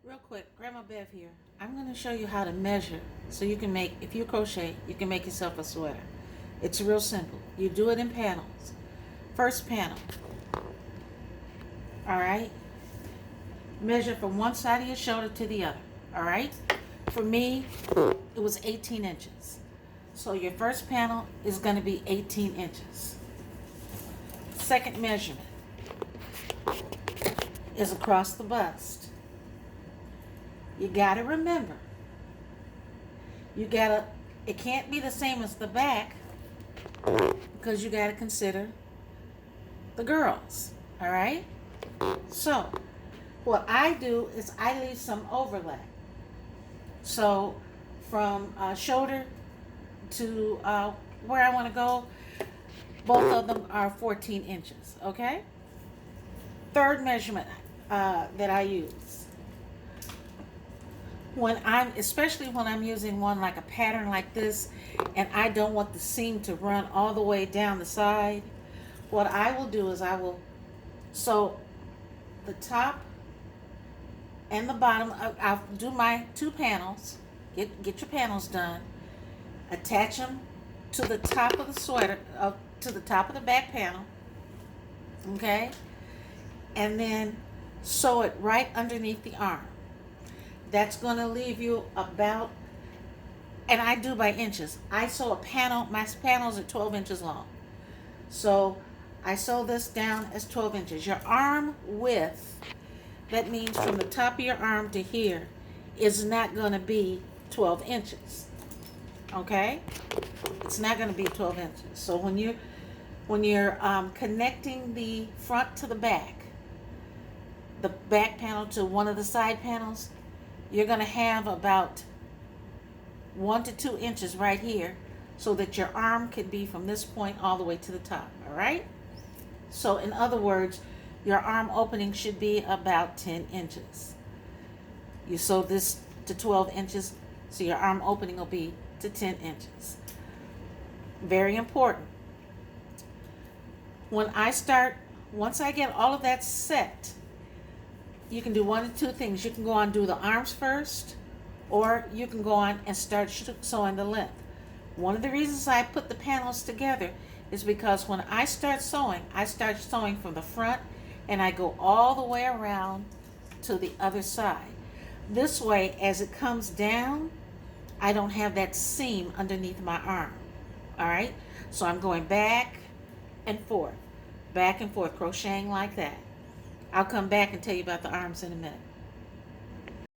Real quick, Grandma Bev here. I'm going to show you how to measure so you can make, if you crochet, you can make yourself a sweater. It's real simple. You do it in panels. First panel, all right? Measure from one side of your shoulder to the other, all right? For me, it was 18 inches. So your first panel is going to be 18 inches. Second measurement is across the bust. You gotta remember, it can't be the same as the back because you gotta consider the girls, all right? So, what I do is I leave some overlap. So, from shoulder to where I wanna go, both of them are 14 inches, okay? Third measurement that I use. Especially when I'm using one like a pattern like this and I don't want the seam to run all the way down the side, what I will do is so the top and the bottom, I'll do my two panels, get your panels done, attach them to the top of the sweater, to the top of the back panel, okay? And then sew it right underneath the arm. That's going to leave you about, and I do by inches. I sew a panel, my panels are 12 inches long. So I sew this down as 12 inches. Your arm width, that means from the top of your arm to here, is not going to be 12 inches. Okay? It's not going to be 12 inches. So when you're connecting the front to the back panel to one of the side panels, you're going to have about 1 to 2 inches right here so that your arm can be from this point all the way to the top, all right? So in other words, your arm opening should be about 10 inches. You sew this to 12 inches, so your arm opening will be to 10 inches. Very important. Once I get all of that set, you can do one of two things. You can go on and do the arms first, or you can go on and start sewing the length. One of the reasons I put the panels together is because when I start sewing from the front and I go all the way around to the other side. This way, as it comes down, I don't have that seam underneath my arm. All right? So I'm going back and forth, crocheting like that. I'll come back and tell you about the arms in a minute.